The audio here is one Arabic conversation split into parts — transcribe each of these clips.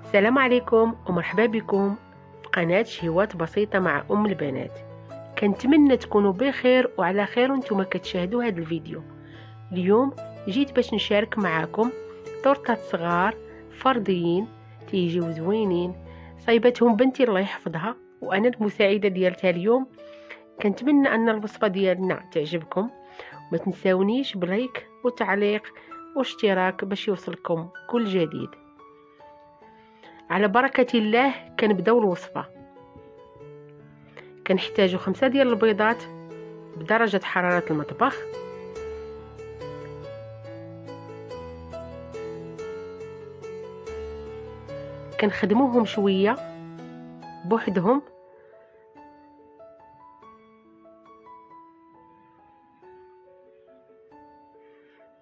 السلام عليكم ومرحبا بكم في قناة شهوات بسيطة مع أم البنات. كنتمنى تكونوا بخير وعلى خير وانتم كتشاهدوا هذا الفيديو. اليوم جيت باش نشارك معكم طورطات صغار فرديين تيجيو زوينين، صايبتهم بنتي الله يحفظها وانا المساعدة ديالتها اليوم. كنتمنى ان الوصفة ديالنا تعجبكم، ما تنساونيش بلايك وتعليق واشتراك باش يوصلكم كل جديد. على بركة الله كنبداو الوصفة. كنحتاجو 5 ديال البيضات بدرجة حرارة المطبخ، كنخدموهم شوية بوحدهم،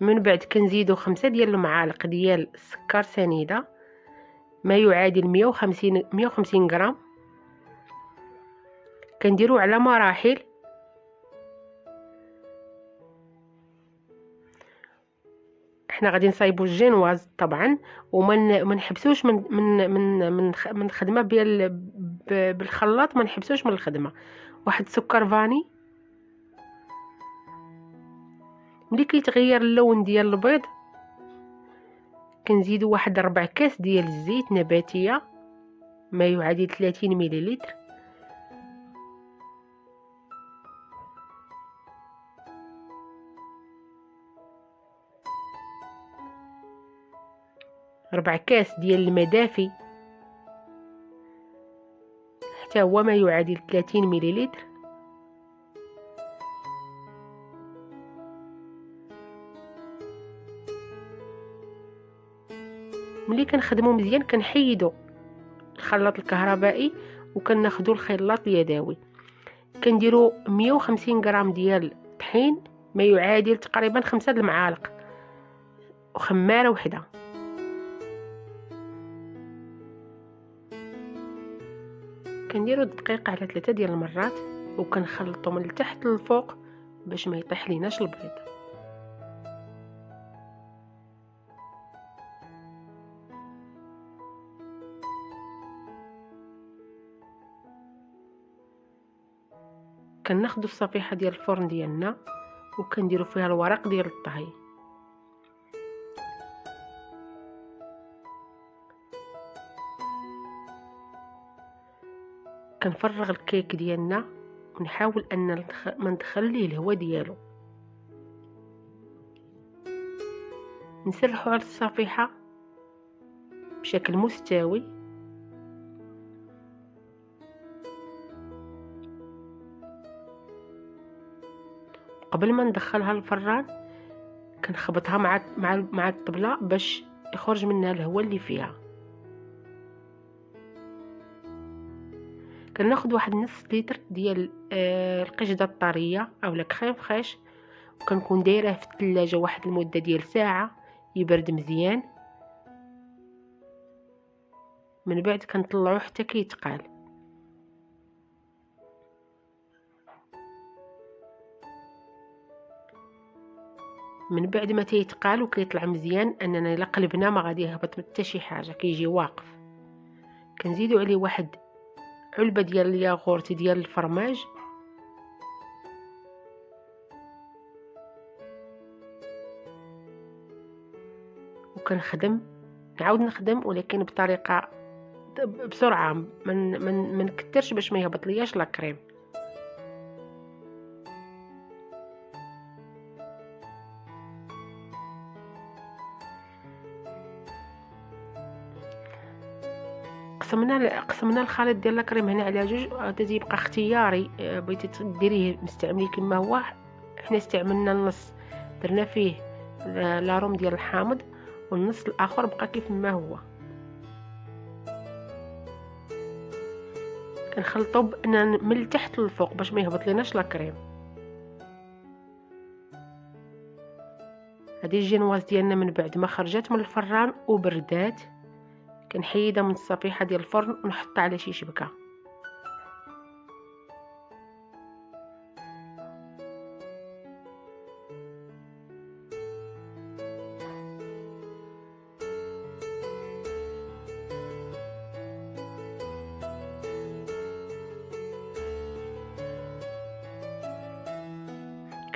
من بعد كنزيدو 5 ديال المعالق ديال السكر سنيدة ما يعادل 150 غرام. كنديرو على مراحل. احنا غادي نصايبو الجينواز طبعا، وما نحبسوش من الخدمه بالخلاط، ما نحبسوش من الخدمه. واحد سكر فاني. ملي كيتغير اللون ديال البيض كنزيدو واحد 4 كاس ديال الزيت نباتيه ما يعادل 30 مليلتر. ربع كاس ديال الماء دافي حتى هو ما يعادل 30 مليلتر. ملي كنخدمو مزيان كنحيدو الخلاط الكهربائي وكناخدو الخلاط اليدوي. كنديرو 150 غرام ديال الطحين ما يعادل تقريبا 5 المعالق، وخماره وحده. كنديرو الدقيق على 3 ديال المرات وكنخلطو من التحت للفوق باش ما يطيح ليناش البيض. كناخدو الصفيحه ديال الفرن ديالنا وكنديرو فيها الورق ديال الطهي. كنفرغ الكيك ديالنا ونحاول ان ما ندخل ليه الهواء ديالو. نسرحو على الصفيحه بشكل مستوي. قبل ما ندخلها الفران كنخبطها مع الطبله باش يخرج منها الهواء اللي فيها. كناخد واحد نص لتر ديال القشده الطريه اولا كريم فريش، وكنكون دايره في الثلاجه واحد المده ديال ساعه يبرد مزيان. من بعد كنطلعوه حتى كيتقال. من بعد ما تيتقال وكيطلع مزيان اننا الا قلبنا ما غادي يهبط حتى شي حاجه، كيجي واقف. كنزيدو عليه واحد علبه ديال الياغورت ديال الفرماج، وكنخدم نعاود نخدم ولكن بطريقه بسرعه، من نكترش باش ما يهبط لياش لا كريم. قسمنا الخليط ديال الكريم هنا على جوج. هذا تيبقى اختياري، بغيتي ديريه مستعمليه كما هو. حنا استعملنا النص درنا فيه لاروم ديال الحامض والنص الاخر بقى كيف ما هو. كنخلطو من التحت للفوق باش ما يهبط ليناش لا كريم. هذه الجينواز ديالنا من بعد ما خرجت من الفران وبردات كنحيدها من الصفيحه ديال الفرن ونحطها على شي شبكه.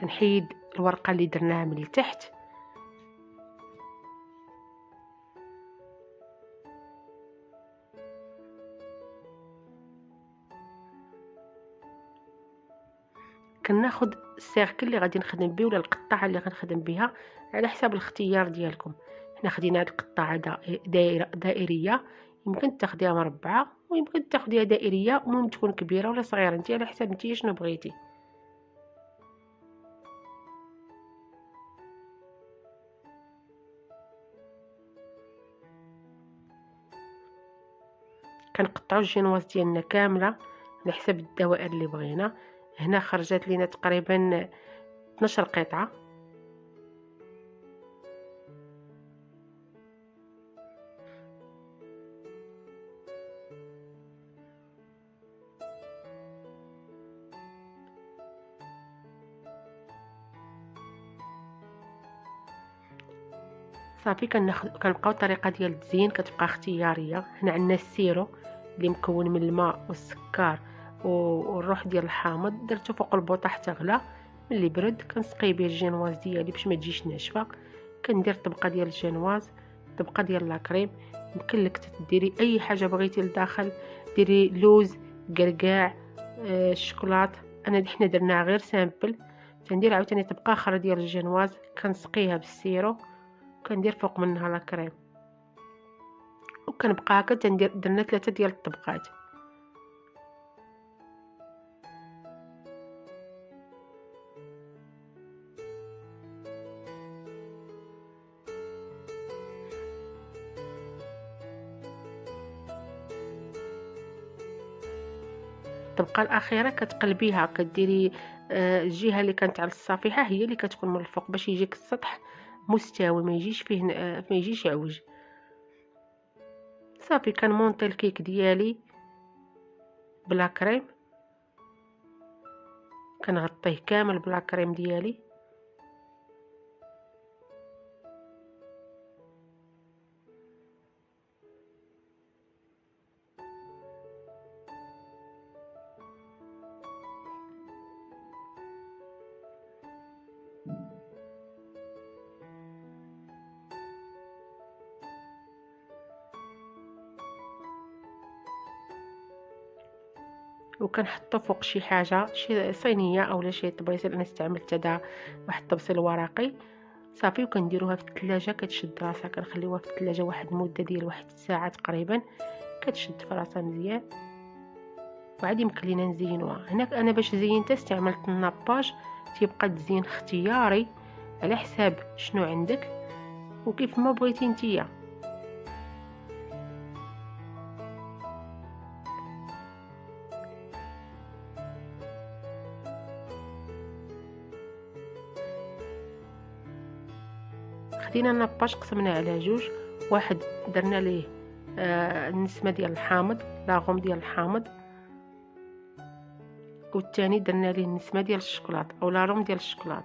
كنحيد الورقه اللي درناها من التحت، كناخد السيركل اللي غادي نخدم به ولا القطعه اللي غنخدم بها على حساب الاختيار ديالكم. حنا خدينا هاد القطعه دائريه، يمكن تاخديها مربعه ويمكن تاخديها دائريه، المهم تكون كبيره ولا صغيره، انت على حساب انت شنو بغيتي. كنقطعوا الجينواز ديالنا كامله على حساب الدوائر اللي بغينا. هنا خرجت لينا تقريبا 12 قطعه. صافي كنبقاو الطريقه ديال التزيين كتبقى اختياريه. هنا عندنا السيرو اللي مكون من الماء والسكر والروح ديال الحامض، درته فوق البوطه حتى غلا. ملي برد كنسقي به الجينواز ديالي باش ما تجيش ناشفه. كندير طبقه ديال الجينواز، طبقه ديال لاكريم. يمكن لك تديري اي حاجه بغيتي لداخل، ديري لوز، قرقاع، الشوكولات. حنا درنا غير سامبل. تندير عاوتاني طبقه اخرى ديال الجينواز، كنسقيها بالسيرو، كندير فوق منها لا كريم، وكنبقى هكا درنا 3 ديال الطبقات. الطبقه الاخيره كتقلبيها، كديري الجهه اللي كانت على الصفيحه هي اللي كتكون من الفوق باش يجيك السطح مستوي، ما يجيش فيه ما يجيش يعوج. صافي كنمونطي الكيك ديالي بلا كريم، كنغطيه كامل بلا كريم ديالي. وكنحطو فوق شي حاجه، شي صينيه اولا شي طبيص. انا استعملت هذا واحد الطبسيل ورقي. صافي وكنديروها في الثلاجه كتشد راسها، كنخليوها في الثلاجه واحد المده ديال 1 ساعه تقريبا، كتشد في راسها مزيان. وعاد يمكن لينا نزينوها. هناك انا باش زينتها استعملت الناباج، تيبقى التزيين اختياري على حساب شنو عندك وكيف ما بغيتي نتيا. خدينا الناباج قسمناه على جوج، واحد درنا ليه النسمه ديال الحامض، لاغوم ديال الحامض، والثاني درنا ليه النسمه ديال الشوكولات او لاروم ديال الشوكولات.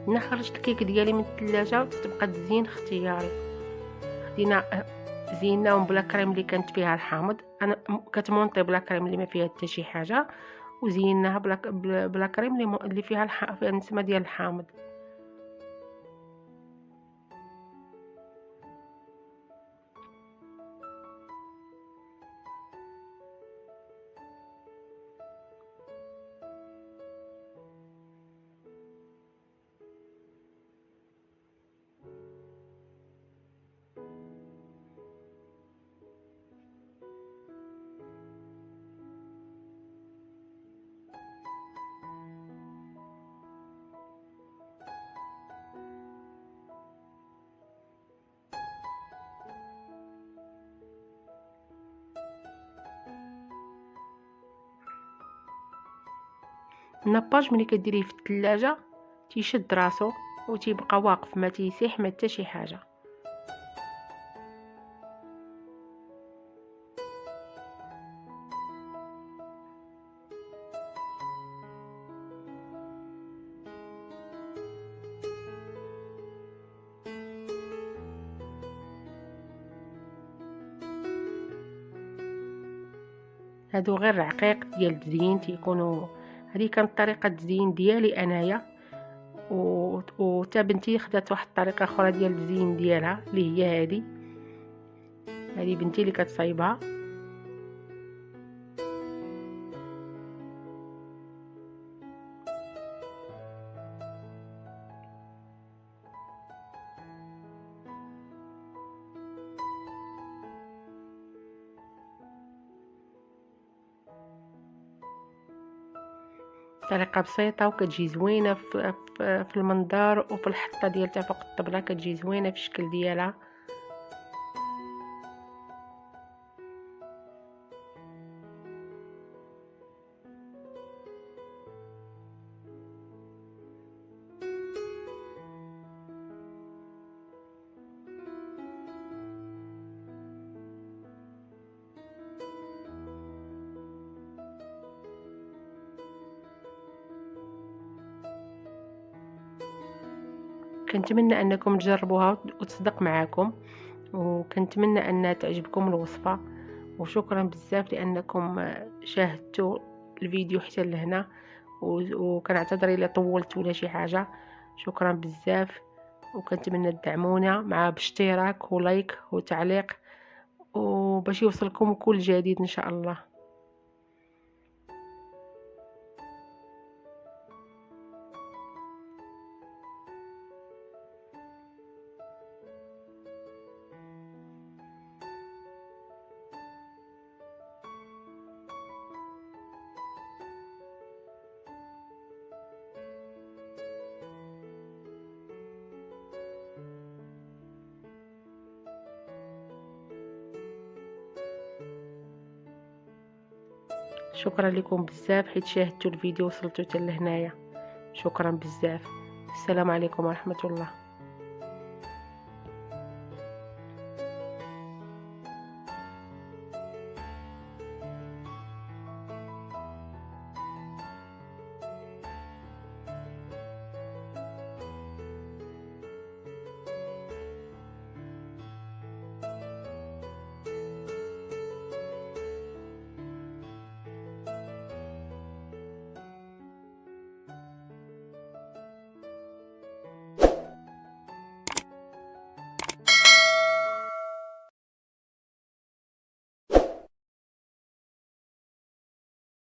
هنا خرجت الكيك ديالي من الثلاجه وتبقى التزيين اختياري. خدينا زيناهم بلا كريم اللي كانت فيها الحامض. انا كتمونطي بلا كريم اللي ما فيها حتى شي حاجه، وزيناها بلا كريم اللي فيها فيها النسمه ديال الحامض. الناباج ملي كديريه في الثلاجه تيشد راسو وتيبقى واقف، ما تيسيح ما حتى شي حاجه. هادو غير رقيق ديال التزيين تيكونوا. هذه كانت طريقه التزيين ديالي انايا، وتا بنتي خدات واحد الطريقه اخرى ديال التزيين ديالها اللي هي هذه بنتي اللي كتصايبها. طريقه بسيطه وكتجي زوينه في المنظر وفي الحطه ديالها فوق الطبله، كتجي زوينه في الشكل ديالها. كنتمنى انكم تجربوها وتصدق معاكم، وكنتمنى ان تعجبكم الوصفه. وشكرا بزاف لانكم شاهدتوا الفيديو حتى لهنا، وكنعتذر الا طولت ولا شي حاجه. شكرا بزاف، وكنتمنى تدعمونا مع باشتراك ولايك وتعليق، وباش يوصلكم كل جديد ان شاء الله. شكرا لكم بزاف حيت شاهدتوا الفيديو وصلتوا حتى لهنايا. شكرا بزاف. السلام عليكم ورحمة الله.